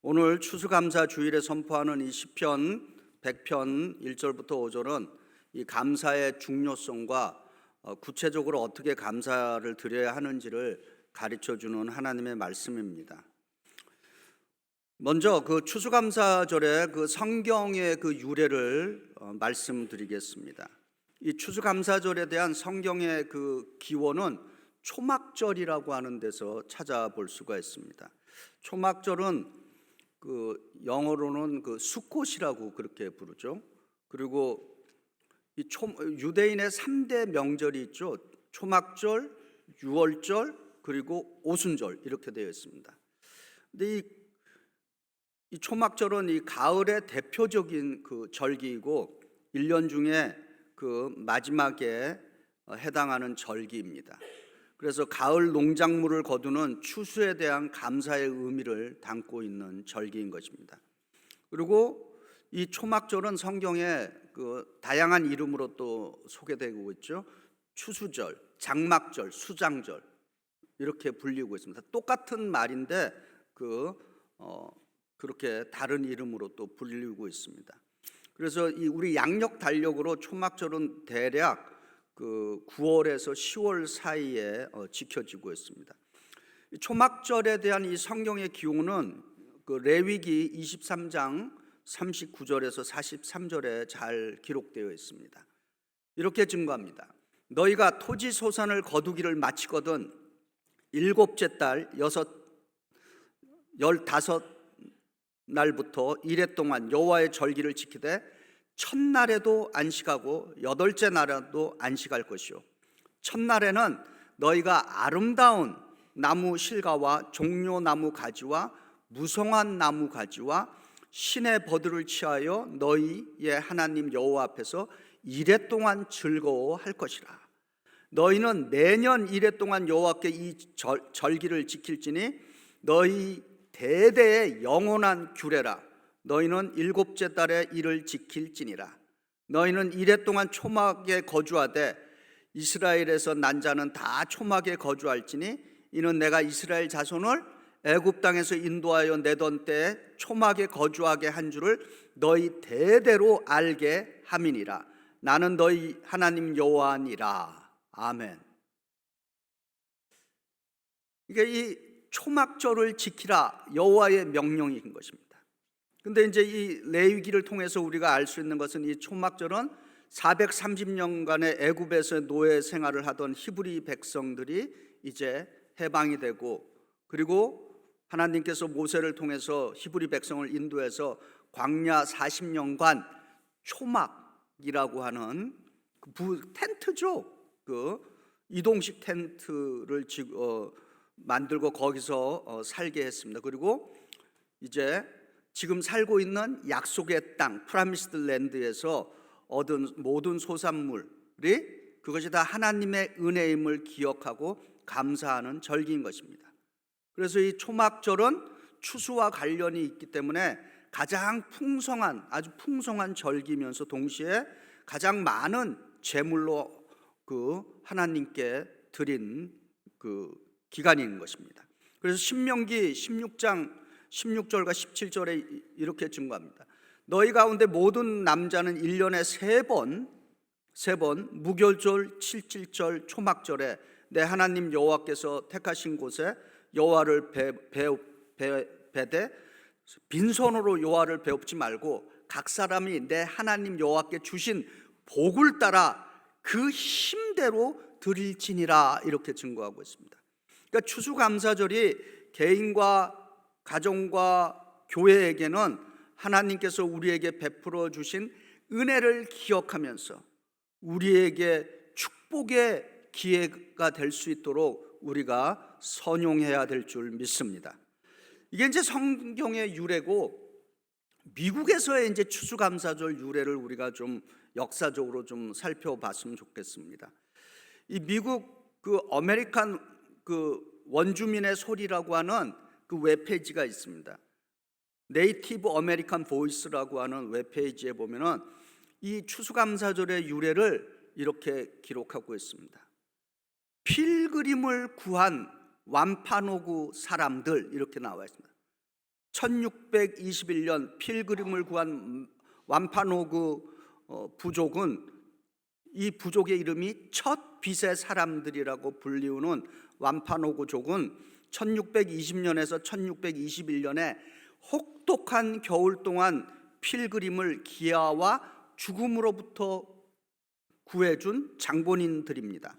오늘 추수감사 주일에 선포하는 이 시편 100편 1절부터 5절은 이 감사의 중요성과 구체적으로 어떻게 감사를 드려야 하는지를 가르쳐주는 하나님의 말씀입니다. 먼저 그 추수감사절의 그 성경의 그 유래를 말씀드리겠습니다. 이 추수감사절에 대한 성경의 그 기원은 초막절이라고 하는 데서 찾아볼 수가 있습니다. 초막절은 그 영어로는 그 수콧이라고 그렇게 부르죠. 그리고 이 유대인의 3대 명절이 있죠. 초막절, 유월절, 그리고 오순절 이렇게 되어 있습니다. 근데 이 초막절은 이 가을의 대표적인 그 절기이고 1년 중에 그 마지막에 해당하는 절기입니다. 그래서 가을 농작물을 거두는 추수에 대한 감사의 의미를 담고 있는 절기인 것입니다. 그리고 이 초막절은 성경에 그 다양한 이름으로 또 소개되고 있죠. 추수절, 장막절, 수장절 이렇게 불리고 있습니다. 똑같은 말인데 그렇게 다른 이름으로 또 불리고 있습니다. 그래서 이 우리 양력 달력으로 초막절은 대략 그 9월에서 10월 사이에 지켜지고 있습니다. 초막절에 대한 이 성경의 기호는 그 레위기 23장 39절에서 43절에 잘 기록되어 있습니다. 이렇게 증거합니다. 너희가 토지 소산을 거두기를 마치거든 일곱째 달 15날부터 이래 동안 여호와의 절기를 지키되 첫날에도 안식하고 여덟째 날에도 안식할 것이요 첫날에는 너희가 아름다운 나무 실과와 종려나무 가지와 무성한 나무 가지와 신의 버들을 취하여 너희의 하나님 여호와 앞에서 이래 동안 즐거워할 것이라. 너희는 매년 이래 동안 여호와께 이 절기를 지킬지니 너희 대대의 영원한 규례라. 너희는 일곱째 달에 이를 지킬지니라. 너희는 이래 동안 초막에 거주하되 이스라엘에서 난 자는 다 초막에 거주할지니 이는 내가 이스라엘 자손을 애굽 땅에서 인도하여 내던 때에 초막에 거주하게 한 줄을 너희 대대로 알게 함이니라. 나는 너희 하나님 여호와니라. 아멘. 이게 이 초막절을 지키라 여호와의 명령인 것입니다. 근데 이제 이 레위기를 통해서 우리가 알 수 있는 것은 이 초막절은 430년간의 애굽에서 노예 생활을 하던 히브리 백성들이 이제 해방이 되고, 그리고 하나님께서 모세를 통해서 히브리 백성을 인도해서 광야 40년간 초막이라고 하는 텐트죠. 그 이동식 텐트를 만들고 거기서 살게 했습니다. 그리고 이제 지금 살고 있는 약속의 땅 프라미스드 랜드에서 얻은 모든 소산물이 그것이 다 하나님의 은혜임을 기억하고 감사하는 절기인 것입니다. 그래서 이 초막절은 추수와 관련이 있기 때문에 가장 풍성한, 아주 풍성한 절기면서 동시에 가장 많은 제물로 그 하나님께 드린 그 기간인 것입니다. 그래서 신명기 16장 16절과 17절에 이렇게 증거합니다. 너희 가운데 모든 남자는 1년에 세 번 무교절, 칠칠절, 초막절에 내 하나님 여호와께서 택하신 곳에 여호와를 뵈되 빈손으로 여호와를 배웁지 말고 각 사람이 내 하나님 여호와께 주신 복을 따라 그 힘대로 드릴지니라 이렇게 증거하고 있습니다. 그러니까 추수감사절이 개인과 가정과 교회에게는 하나님께서 우리에게 베풀어 주신 은혜를 기억하면서 우리에게 축복의 기회가 될 수 있도록 우리가 선용해야 될 줄 믿습니다. 이게 이제 성경의 유래고, 미국에서의 이제 추수감사절 유래를 우리가 좀 역사적으로 좀 살펴봤으면 좋겠습니다. 이 미국 그 아메리칸 그 원주민의 소리라고 하는 그 웹페이지가 있습니다. 네이티브 아메리칸 보이스라고 하는 웹페이지에 보면은 이 추수감사절의 유래를 이렇게 기록하고 있습니다. 필그림을 구한 완파노구 사람들 이렇게 나와 있습니다. 1621년 필그림을 구한 완파노그 부족은, 이 부족의 이름이 첫 빛의 사람들이라고 불리우는 완파노그족은 1620년에서 1621년에 혹독한 겨울 동안 필그림을 기아와 죽음으로부터 구해준 장본인들입니다.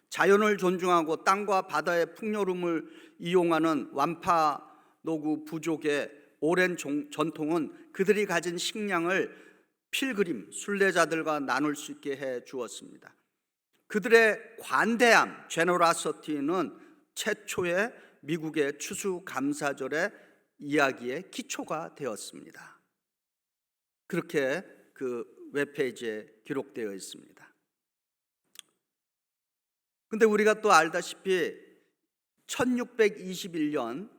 자연을 존중하고 땅과 바다의 풍요로움을 이용하는 완파노그 부족의 오랜 전통은 그들이 가진 식량을 필그림, 순례자들과 나눌 수 있게 해 주었습니다. 그들의 관대함, 제너라서티는 최초의 미국의 추수감사절의 이야기의 기초가 되었습니다. 그렇게 그 웹페이지에 기록되어 있습니다. 근데 우리가 또 알다시피 1621년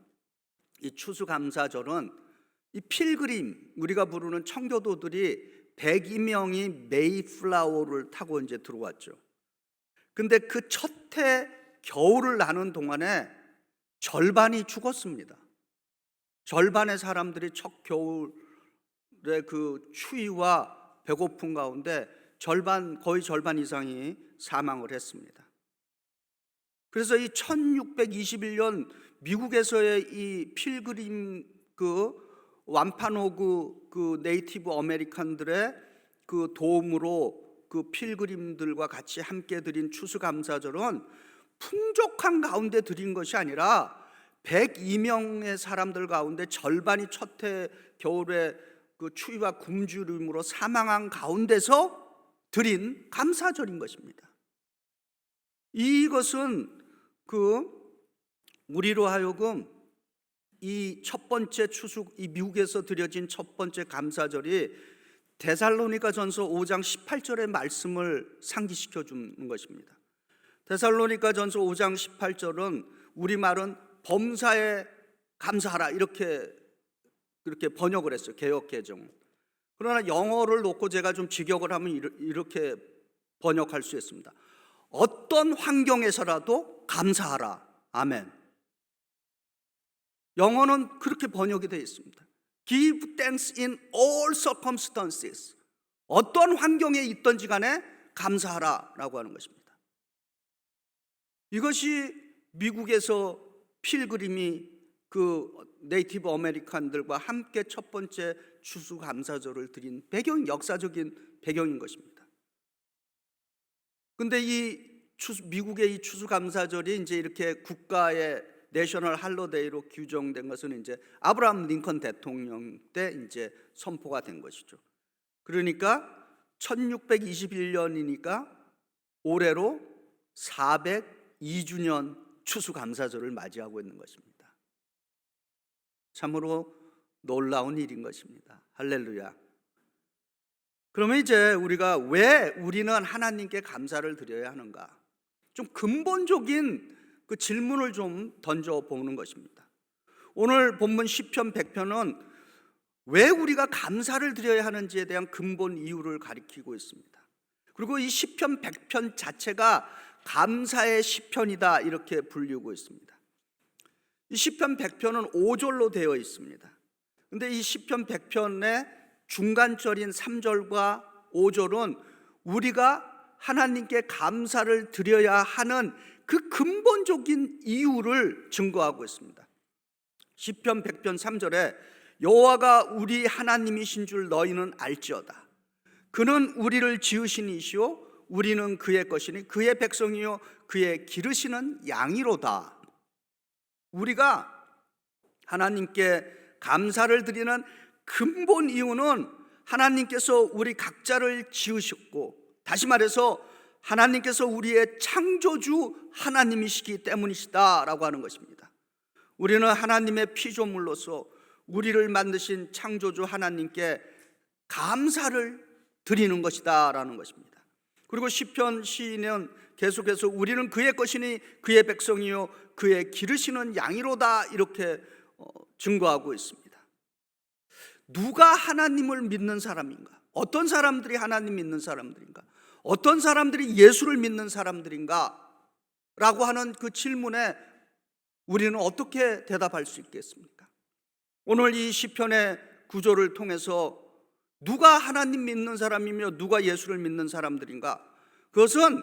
이 추수감사절은 이 필그림, 우리가 부르는 청교도들이 102명이 메이플라워를 타고 이제 들어왔죠. 근데 그 첫 해 겨울을 나는 동안에 절반이 죽었습니다. 절반의 사람들이 첫 겨울의 그 추위와 배고픔 가운데 거의 절반 이상이 사망을 했습니다. 그래서 이 1621년 미국에서의 이 필그림 완파노그 네이티브 아메리칸들의 그 도움으로 그 필그림들과 같이 함께 드린 추수감사절은 풍족한 가운데 드린 것이 아니라 102명의 사람들 가운데 절반이 첫 해 겨울에 그 추위와 굶주림으로 사망한 가운데서 드린 감사절인 것입니다. 이것은 우리로 하여금 이 첫 번째 이 미국에서 드려진 첫 번째 감사절이 데살로니가전서 5장 18절의 말씀을 상기시켜 주는 것입니다. 데살로니가전서 5장 18절은 우리말은 범사에 감사하라 이렇게 번역을 했어요. 개역개정. 그러나 영어를 놓고 제가 좀 직역을 하면 이렇게 번역할 수 있습니다. 어떤 환경에서라도 감사하라. 아멘. 영어는 그렇게 번역이 되어 있습니다. Give thanks in all circumstances. 어떤 환경에 있든지 간에 감사하라라고 하는 것입니다. 이것이 미국에서 필그림이 그 네이티브 아메리칸들과 함께 첫 번째 추수감사절을 드린 역사적인 배경인 것입니다. 근데 미국의 이 추수감사절이 이제 이렇게 국가의 내셔널 할로데이로 규정된 것은 이제 아브라함 링컨 대통령 때 이제 선포가 된 것이죠. 그러니까 1621년이니까 올해로 402주년 추수감사절을 맞이하고 있는 것입니다. 참으로 놀라운 일인 것입니다. 할렐루야. 그러면 이제 우리가 왜 우리는 하나님께 감사를 드려야 하는가? 좀 근본적인 그 질문을 좀 던져보는 것입니다. 오늘 본문 시편 100편은 왜 우리가 감사를 드려야 하는지에 대한 근본 이유를 가리키고 있습니다. 그리고 이 시편 100편 자체가 감사의 시편이다 이렇게 불리우고 있습니다. 이 시편 100편은 5절로 되어 있습니다. 근데 이 시편 100편의 중간절인 3절과 5절은 우리가 하나님께 감사를 드려야 하는 그 근본적인 이유를 증거하고 있습니다. 시편 100편 3절에 여호와가 우리 하나님이신 줄 너희는 알지어다. 그는 우리를 지으신 이시요 우리는 그의 것이니 그의 백성이요 그의 기르시는 양이로다. 우리가 하나님께 감사를 드리는 근본 이유는 하나님께서 우리 각자를 지으셨고, 다시 말해서 하나님께서 우리의 창조주 하나님이시기 때문이시다라고 하는 것입니다. 우리는 하나님의 피조물로서 우리를 만드신 창조주 하나님께 감사를 드리는 것이다라는 것입니다. 그리고 시편 시인은 계속해서 우리는 그의 것이니 그의 백성이요 그의 기르시는 양이로다 이렇게 증거하고 있습니다. 누가 하나님을 믿는 사람인가? 어떤 사람들이 하나님 믿는 사람들인가? 어떤 사람들이 예수를 믿는 사람들인가? 라고 하는 그 질문에 우리는 어떻게 대답할 수 있겠습니까? 오늘 이 시편의 구조를 통해서 누가 하나님 믿는 사람이며 누가 예수를 믿는 사람들인가? 그것은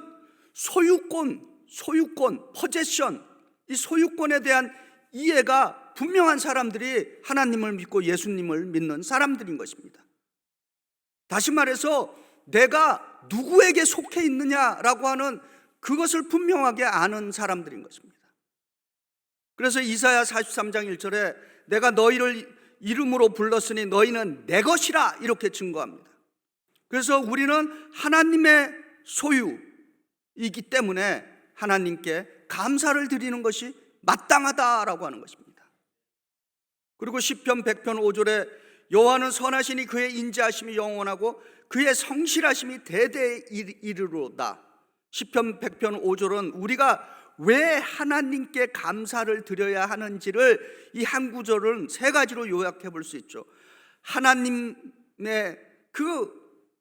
소유권, 포제션, 이 소유권에 대한 이해가 분명한 사람들이 하나님을 믿고 예수님을 믿는 사람들인 것입니다. 다시 말해서 내가 누구에게 속해 있느냐라고 하는 그것을 분명하게 아는 사람들인 것입니다. 그래서 이사야 43장 1절에 내가 너희를 이름으로 불렀으니 너희는 내 것이라 이렇게 증거합니다. 그래서 우리는 하나님의 소유이기 때문에 하나님께 감사를 드리는 것이 마땅하다라고 하는 것입니다. 그리고 시편 100편 5절에 여호와는 선하시니 그의 인자하심이 영원하고 그의 성실하심이 대대에 이르로다. 시편 100편 5절은 우리가 왜 하나님께 감사를 드려야 하는지를 이 한 구절은 세 가지로 요약해 볼 수 있죠. 하나님의 그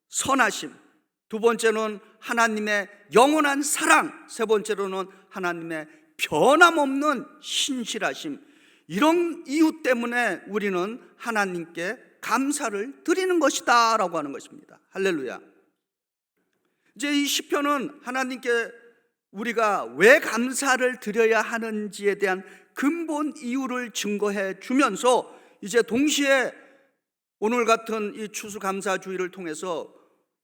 선하심, 두 번째는 하나님의 영원한 사랑, 세 번째로는 하나님의 변함없는 신실하심. 이런 이유 때문에 우리는 하나님께 감사를 드리는 것이다 라고 하는 것입니다. 할렐루야. 이제 이 시편은 하나님께 우리가 왜 감사를 드려야 하는지에 대한 근본 이유를 증거해 주면서 이제 동시에 오늘 같은 이 추수감사주의를 통해서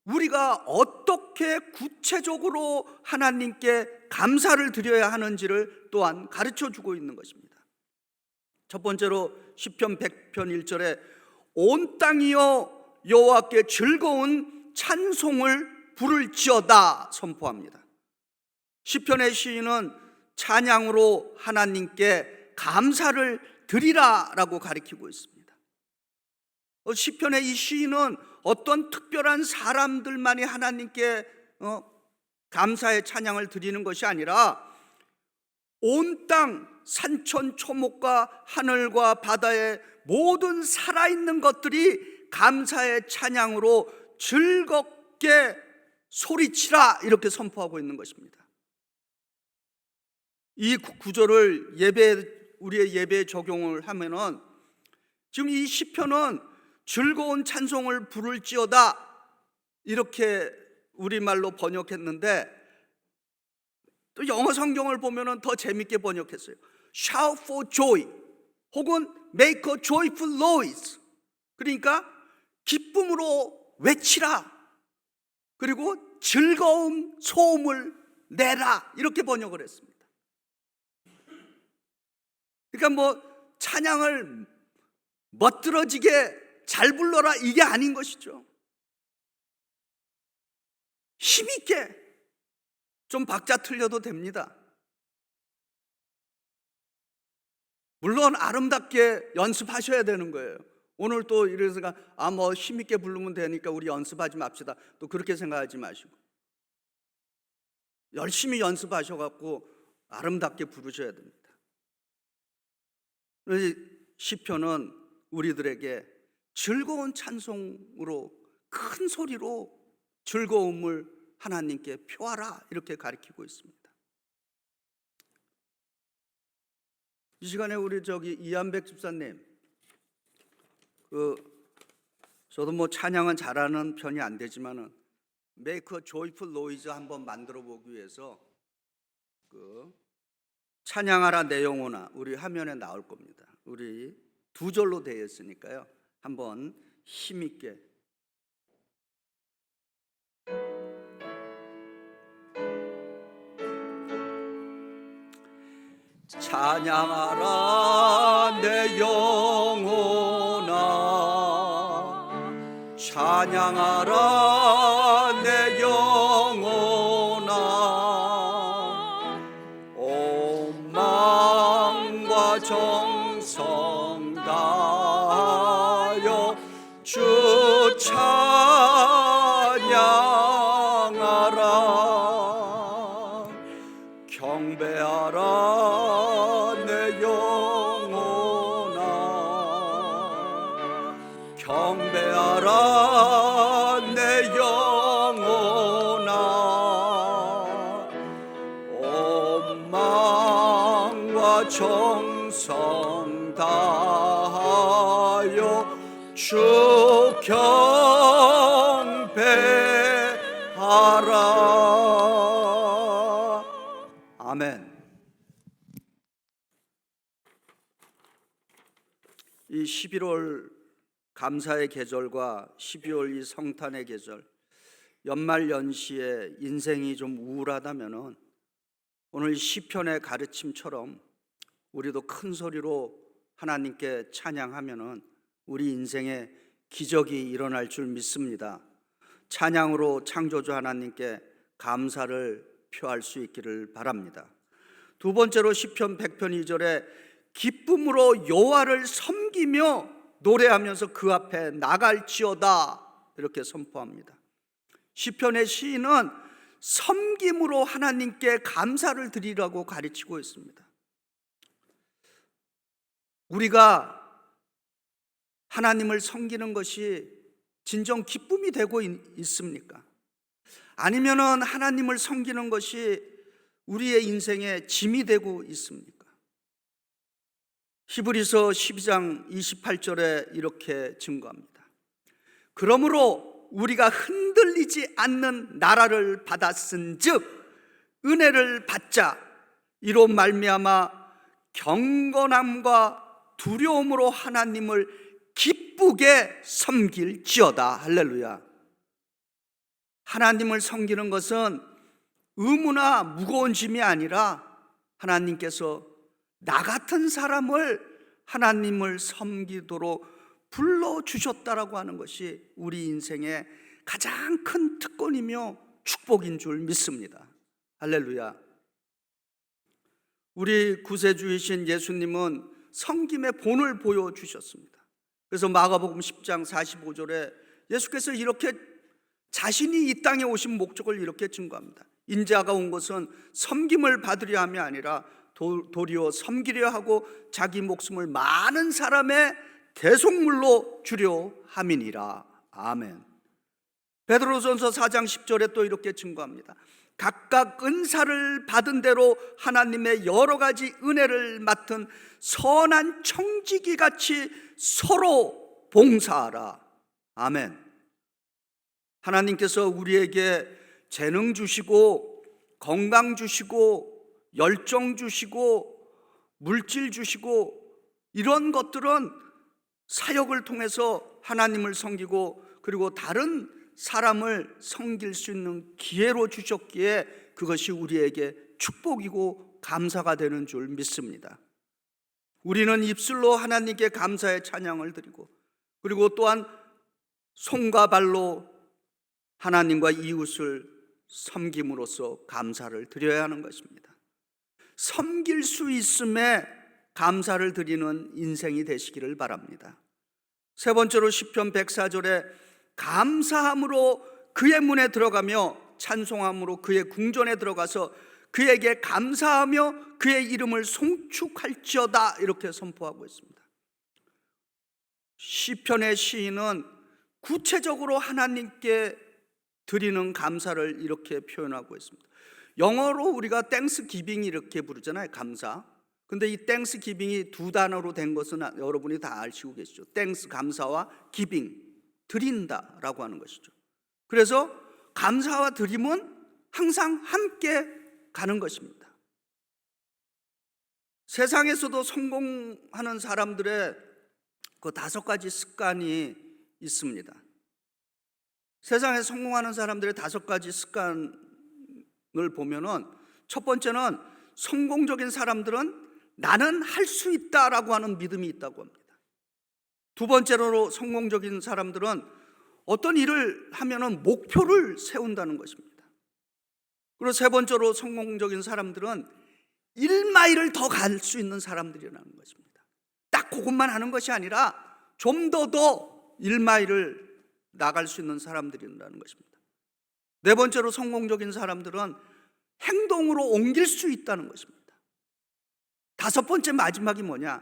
우리가 어떻게 구체적으로 하나님께 감사를 드려야 하는지를 또한 가르쳐 주고 있는 것입니다. 첫 번째로 시편 100편 1절에 온 땅이여 여호와께 즐거운 찬송을 부를지어다 선포합니다. 시편의 시인은 찬양으로 하나님께 감사를 드리라라고 가리키고 있습니다. 시편의 이 시인은 어떤 특별한 사람들만이 하나님께 감사의 찬양을 드리는 것이 아니라 온 땅 산천 초목과 하늘과 바다의 모든 살아있는 것들이 감사의 찬양으로 즐겁게 소리치라 이렇게 선포하고 있는 것입니다. 이 구절을 우리의 예배에 적용을 하면은 지금 이 시편은 즐거운 찬송을 부를지어다 이렇게 우리말로 번역했는데 또 영어 성경을 보면은 더 재밌게 번역했어요. Shout for joy 혹은 make a joyful noise. 그러니까 기쁨으로 외치라. 그리고 즐거운 소음을 내라 이렇게 번역을 했습니다. 그러니까 뭐 찬양을 멋들어지게 잘 불러라 이게 아닌 것이죠. 힘있게 좀 박자 틀려도 됩니다. 물론 아름답게 연습하셔야 되는 거예요. 오늘 또 이래서 뭐 힘있게 부르면 되니까 우리 연습하지 맙시다. 또 그렇게 생각하지 마시고 열심히 연습하셔갖고 아름답게 부르셔야 됩니다. 시편은 우리들에게 즐거운 찬송으로 큰 소리로 즐거움을 하나님께 표하라 이렇게 가르치고 있습니다. 이 시간에 우리 이한백 집사님, 저도 뭐 찬양은 잘하는 편이 안 되지만은 Make a Joyful Noise 한번 만들어 보기 위해서 찬양하라 내 영혼아 우리 화면에 나올 겁니다. 우리 두 절로 되어 있으니까요. 한번 힘있게 찬양하라 내 영혼아 찬양하라 내 영혼아 온 마음과 정성 다하여 주 찬양하라 경배하라 내 영혼아 경배하라 내 영혼아 온 마음과 정성 다하여 주 경배하라. 아멘. 이 11월 감사의 계절과 12월 이 성탄의 계절, 연말 연시에 인생이 좀 우울하다면은 오늘 시편의 가르침처럼 우리도 큰 소리로 하나님께 찬양하면은 우리 인생에 기적이 일어날 줄 믿습니다. 찬양으로 창조주 하나님께 감사를 표할 수 있기를 바랍니다. 두 번째로 시편 100편 2절에 기쁨으로 여호와를 섬기며 노래하면서 그 앞에 나갈지어다 이렇게 선포합니다. 시편의 시인은 섬김으로 하나님께 감사를 드리라고 가르치고 있습니다. 우리가 하나님을 섬기는 것이 진정 기쁨이 되고 있습니까? 아니면은 하나님을 섬기는 것이 우리의 인생에 짐이 되고 있습니까? 히브리서 12장 28절에 이렇게 증거합니다. 그러므로 우리가 흔들리지 않는 나라를 받았은즉 은혜를 받자. 이로 말미암아 경건함과 두려움으로 하나님을 기쁘게 섬길지어다. 할렐루야. 하나님을 섬기는 것은 의무나 무거운 짐이 아니라 하나님께서 나 같은 사람을 하나님을 섬기도록 불러주셨다라고 하는 것이 우리 인생의 가장 큰 특권이며 축복인 줄 믿습니다. 할렐루야. 우리 구세주이신 예수님은 섬김의 본을 보여주셨습니다. 그래서 마가복음 10장 45절에 예수께서 이렇게 자신이 이 땅에 오신 목적을 이렇게 증거합니다. 인자가 온 것은 섬김을 받으려 함이 아니라 도리어 섬기려 하고 자기 목숨을 많은 사람의 대속물로 주려 함이니라. 아멘. 베드로전서 4장 10절에 또 이렇게 증거합니다. 각각 은사를 받은 대로 하나님의 여러 가지 은혜를 맡은 선한 청지기 같이 서로 봉사하라. 아멘. 하나님께서 우리에게 재능 주시고 건강 주시고 열정 주시고 물질 주시고 이런 것들은 사역을 통해서 하나님을 섬기고 그리고 다른 사람을 섬길 수 있는 기회로 주셨기에 그것이 우리에게 축복이고 감사가 되는 줄 믿습니다. 우리는 입술로 하나님께 감사의 찬양을 드리고 그리고 또한 손과 발로 하나님과 이웃을 섬김으로써 감사를 드려야 하는 것입니다. 섬길 수 있음에 감사를 드리는 인생이 되시기를 바랍니다. 세 번째로 시편 104절에 감사함으로 그의 문에 들어가며 찬송함으로 그의 궁전에 들어가서 그에게 감사하며 그의 이름을 송축할지어다 이렇게 선포하고 있습니다. 시편의 시인은 구체적으로 하나님께 드리는 감사를 이렇게 표현하고 있습니다. 영어로 우리가 땡스기빙 이렇게 부르잖아요. 감사. 근데 이 땡스기빙이 두 단어로 된 것은 여러분이 다 아시고 계시죠. 땡스 감사와 기빙 드린다라고 하는 것이죠. 그래서 감사와 드림은 항상 함께 가는 것입니다. 세상에서도 성공하는 사람들의 그 5가지 습관이 있습니다. 세상에 성공하는 사람들의 5가지 습관을 보면은 첫 번째는 성공적인 사람들은 나는 할 수 있다라고 하는 믿음이 있다고 합니다. 두 번째로 성공적인 사람들은 어떤 일을 하면은 목표를 세운다는 것입니다. 그리고 세 번째로 성공적인 사람들은 1마일을 더 갈 수 있는 사람들이라는 것입니다. 딱 그것만 하는 것이 아니라 좀 더 1마일을 나갈 수 있는 사람들이라는 것입니다. 네 번째로 성공적인 사람들은 행동으로 옮길 수 있다는 것입니다. 다섯 번째 마지막이 뭐냐?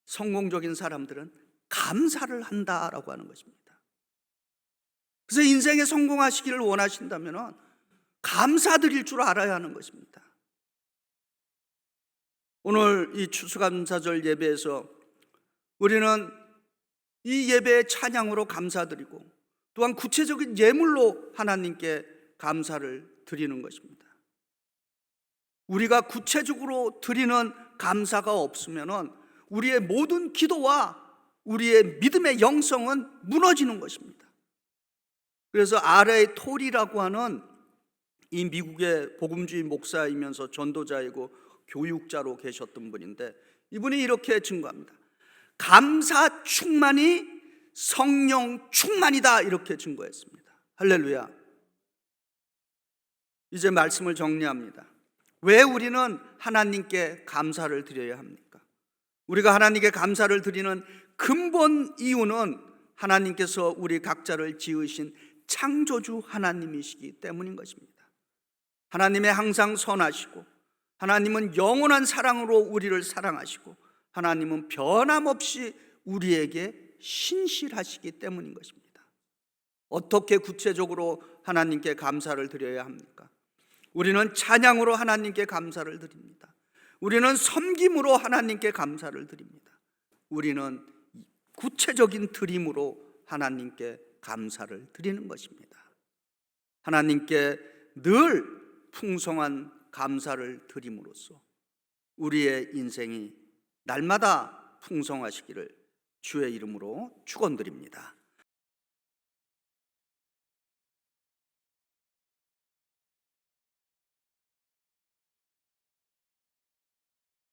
성공적인 사람들은 감사를 한다라고 하는 것입니다. 그래서 인생에 성공하시기를 원하신다면 감사드릴 줄 알아야 하는 것입니다. 오늘 이 추수감사절 예배에서 우리는 이 예배의 찬양으로 감사드리고 또한 구체적인 예물로 하나님께 감사를 드리는 것입니다. 우리가 구체적으로 드리는 감사가 없으면 우리의 모든 기도와 우리의 믿음의 영성은 무너지는 것입니다. 그래서 R.A. 톨이라고 하는 이 미국의 복음주의 목사이면서 전도자이고 교육자로 계셨던 분인데, 이분이 이렇게 증거합니다. 감사 충만이 성령 충만이다, 이렇게 증거했습니다. 할렐루야. 이제 말씀을 정리합니다. 왜 우리는 하나님께 감사를 드려야 합니까? 우리가 하나님께 감사를 드리는 근본 이유는 하나님께서 우리 각자를 지으신 창조주 하나님이시기 때문인 것입니다. 하나님은 항상 선하시고, 하나님은 영원한 사랑으로 우리를 사랑하시고, 하나님은 변함없이 우리에게 신실하시기 때문인 것입니다. 어떻게 구체적으로 하나님께 감사를 드려야 합니까? 우리는 찬양으로 하나님께 감사를 드립니다. 우리는 섬김으로 하나님께 감사를 드립니다. 우리는 구체적인 드림으로 하나님께 감사를 드리는 것입니다. 하나님께 늘 풍성한 감사를 드림으로써 우리의 인생이 날마다 풍성하시기를 주의 이름으로 축원드립니다.